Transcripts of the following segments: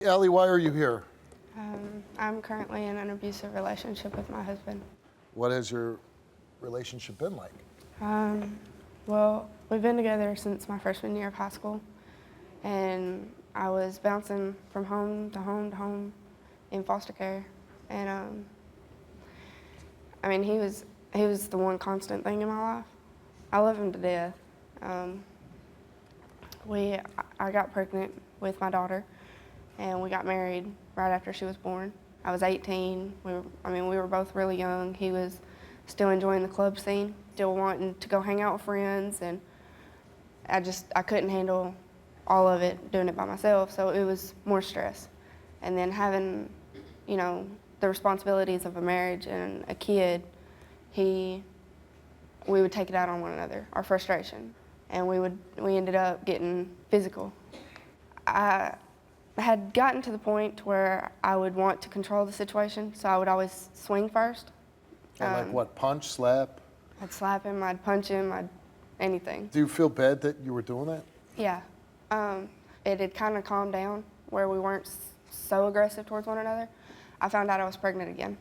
Aly, why are you here? I'm currently in an abusive relationship with my husband. What has your relationship been like? Well, we've been together since my freshman year of high school, and I was bouncing from home to home to home in foster care, and I mean, he was the one constant thing in my life. I love him to death. I got pregnant with my daughter, and we got married right after she was born. I was 18. We were both really young. He was still enjoying the club scene, still wanting to go hang out with friends, and I couldn't handle all of it doing it by myself, so it was more stress. And then having, the responsibilities of a marriage and a kid, we would take it out on one another, our frustration, and we ended up getting physical. I had gotten to the point where I would want to control the situation, so I would always swing first. Like what, punch, slap? I'd slap him, I'd punch him, anything. Do you feel bad that you were doing that? Yeah. It had kind of calmed down where we weren't so aggressive towards one another. I found out I was pregnant again,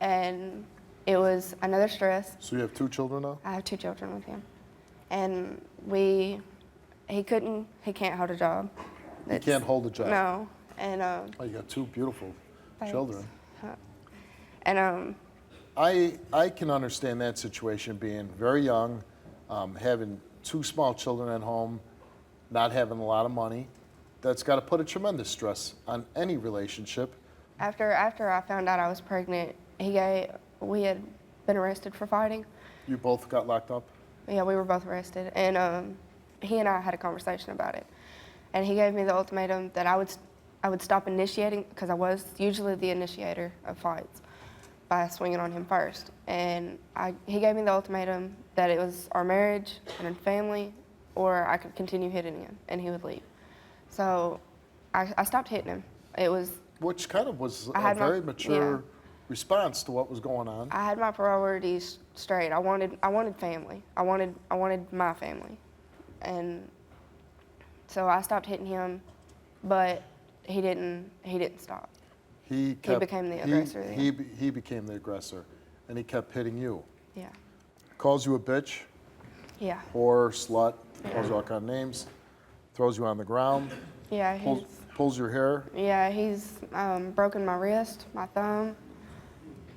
and it was another stress. So you have 2 children now? I have 2 children with him, and he can't hold a job. He can't hold a job? No, and Oh, you got 2 beautiful children. And I can understand that situation, being very young, having 2 small children at home, not having a lot of money. That's got to put a tremendous stress on any relationship. After I found out I was pregnant, we had been arrested for fighting. You both got locked up? Yeah, we were both arrested, and he and I had a conversation about it. And he gave me the ultimatum that I would stop initiating, because I was usually the initiator of fights, by swinging on him first. And he gave me the ultimatum that it was our marriage and family, or I could continue hitting him, and he would leave. So I stopped hitting him. Which kind of was a very mature response to what was going on. I had my priorities straight. I wanted family. I wanted my family, and so I stopped hitting him, but he didn't stop. He became the aggressor. He became the aggressor, and he kept hitting you. Yeah. Calls you a bitch. Yeah. Whore, slut, calls you all kind of names, throws you on the ground. Yeah. Pulls your hair. Yeah, he's broken my wrist, my thumb,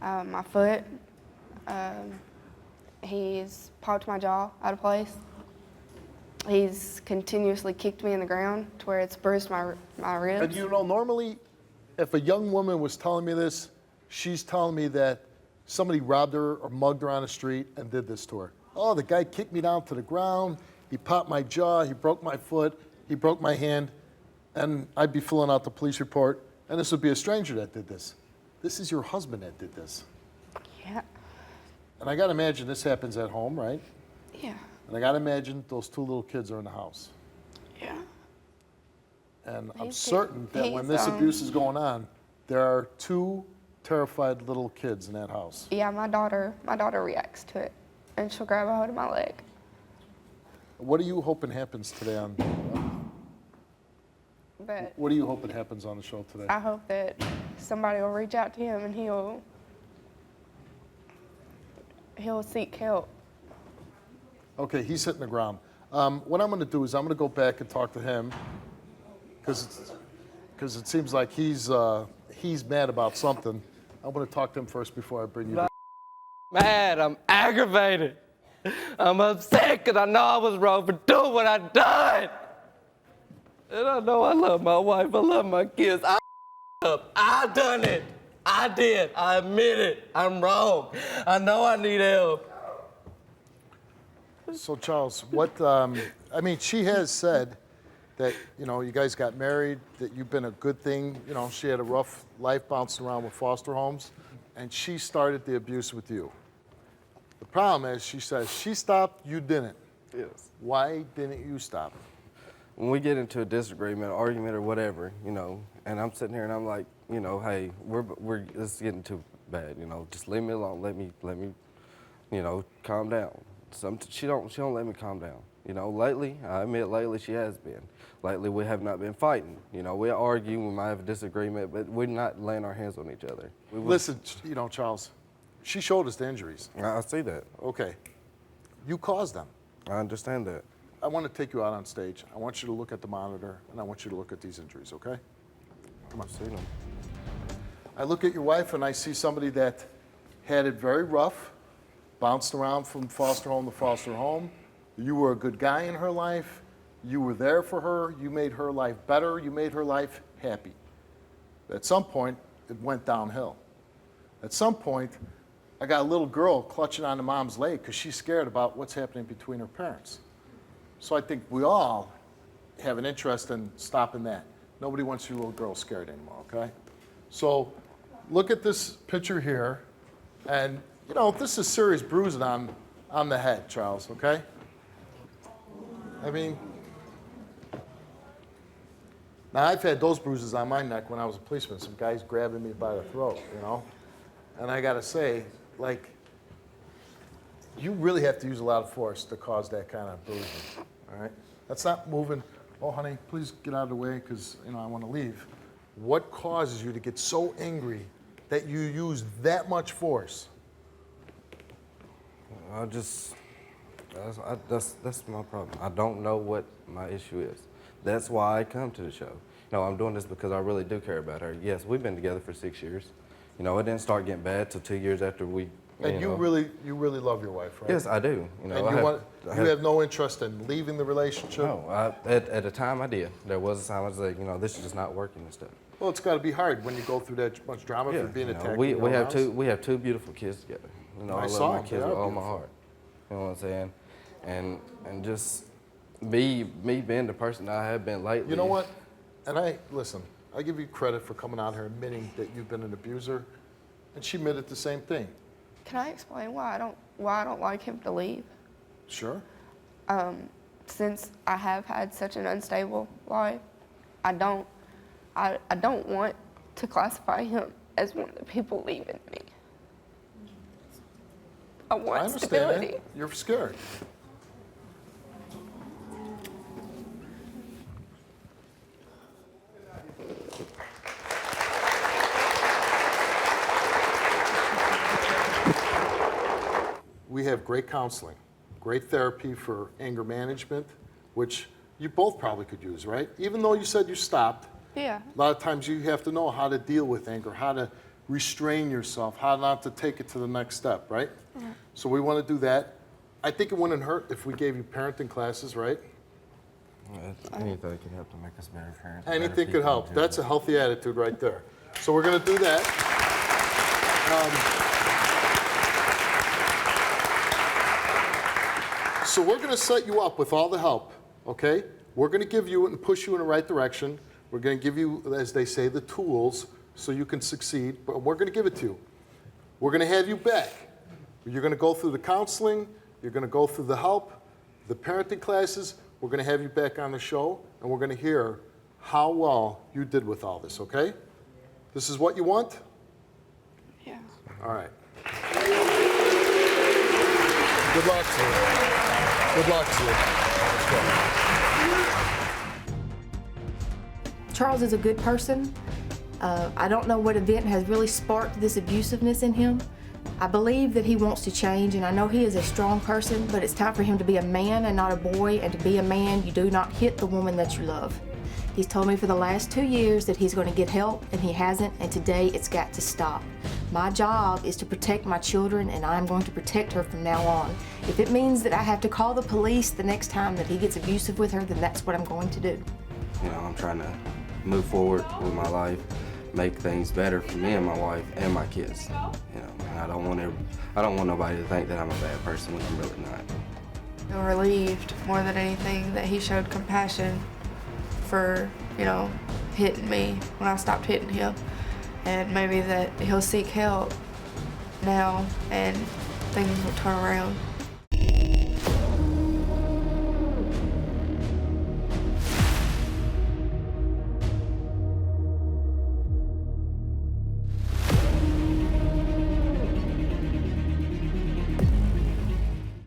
my foot. He's popped my jaw out of place. He's continuously kicked me in the ground to where it's bruised my ribs. And normally, if a young woman was telling me this, she's telling me that somebody robbed her or mugged her on the street and did this to her. Oh, the guy kicked me down to the ground, he popped my jaw, he broke my foot, he broke my hand, and I'd be filling out the police report, and this would be a stranger that did this. This is your husband that did this. Yeah. And I gotta imagine this happens at home, right? Yeah. And I gotta imagine those 2 little kids are in the house. Yeah. And I'm certain that when this abuse is going on, there are 2 terrified little kids in that house. Yeah, my daughter reacts to it, and she'll grab a hold of my leg. What are you hoping happens today on? But What are you hoping happens on the show today? I hope that somebody will reach out to him and he'll seek help. Okay, he's hitting the ground. What I'm going to do is I'm going to go back and talk to him, because it seems like he's mad about something. I'm going to talk to him first before I bring you. Mad, I'm aggravated. I'm upset because I know I was wrong for doing what I done. And I know I love my wife, I love my kids. I done it. I did. I admit it. I'm wrong. I know I need help. So Charles, she has said that, you guys got married, that you've been a good thing. She had a rough life bouncing around with foster homes, and she started the abuse with you. The problem is, she says she stopped, you didn't. Yes. Why didn't you stop? When we get into a disagreement, argument, or whatever, and I'm sitting here and I'm like, hey, this is getting too bad, just leave me alone, let me, calm down. She don't let me calm down. You know, lately, I admit lately she has been. Lately we have not been fighting. You know, we argue, we might have a disagreement, but we're not laying our hands on each other. Listen, you know, Charles, she showed us the injuries. I see that. Okay, you caused them. I understand that. I want to take you out on stage. I want you to look at the monitor, and I want you to look at these injuries, okay? Come on. I've seen them. I look at your wife, and I see somebody that had it very rough, bounced around from foster home to foster home. You were a good guy in her life. You were there for her. You made her life better. You made her life happy. At some point, it went downhill. At some point, I got a little girl clutching onto mom's leg because she's scared about what's happening between her parents. So I think we all have an interest in stopping that. Nobody wants your little girl scared anymore, okay? So look at this picture here, and you know, this is serious bruising on the head, Charles, okay? I mean, now I've had those bruises on my neck when I was a policeman, some guys grabbing me by the throat, you know? And I gotta say, like, you really have to use a lot of force to cause that kind of bruising, all right? That's not moving, oh honey, please get out of the way because, you know, I wanna leave. What causes you to get so angry that you use that much force? That's my problem. I don't know what my issue is. That's why I come to the show. No, I'm doing this because I really do care about her. Yes, we've been together for 6 years. You know, it didn't start getting bad till 2 years after we. And you really love your wife, right? Yes, I do. You know, and you have no interest in leaving the relationship? No, at the time I did. There was a time I was like, you know, this is just not working and stuff. Well, it's got to be hard when you go through that much drama for being attacked. We have two beautiful kids together. You know, I love my kids with all my heart. You know what I'm saying? And just me being the person I have been lately. You know what? And listen, I give you credit for coming out here admitting that you've been an abuser, and she admitted the same thing. Can I explain why I don't like him to leave? Sure. Since I have had such an unstable life, I don't want to classify him as one of the people leaving me. I want I understand stability. that. You're scared. We have great counseling, great therapy for anger management, which you both probably could use, right? Even though you said you stopped, Yeah. a lot of times you have to know how to deal with anger, how to restrain yourself, how not to take it to the next step, right? Yeah. So we want to do that. I think it wouldn't hurt if we gave you parenting classes, right? Anything can help to make us better parents. Anything could help. That's a healthy attitude right there. So we're going to do that. So we're going to set you up with all the help, okay? We're going to give you and push you in the right direction. We're going to give you, as they say, the tools so you can succeed, but we're going to give it to you. We're going to have you back. You're going to go through the counseling. You're going to go through the help, the parenting classes. We're going to have you back on the show, and we're going to hear how well you did with all this, okay? This is what you want? Yeah. All right. Good luck to you. Good luck to you. Let's go. Charles is a good person. I don't know what event has really sparked this abusiveness in him. I believe that he wants to change, and I know he is a strong person, but it's time for him to be a man and not a boy, and to be a man, you do not hit the woman that you love. He's told me for the last 2 years that he's going to get help, and he hasn't, and today it's got to stop. My job is to protect my children, and I'm going to protect her from now on. If it means that I have to call the police the next time that he gets abusive with her, then that's what I'm going to do. You know, I'm trying to move forward with my life, make things better for me and my wife and my kids. You know, and I don't want nobody to think that I'm a bad person when I'm really not. I'm relieved more than anything that he showed compassion for, you know, hitting me when I stopped hitting him. And maybe that he'll seek help now and things will turn around.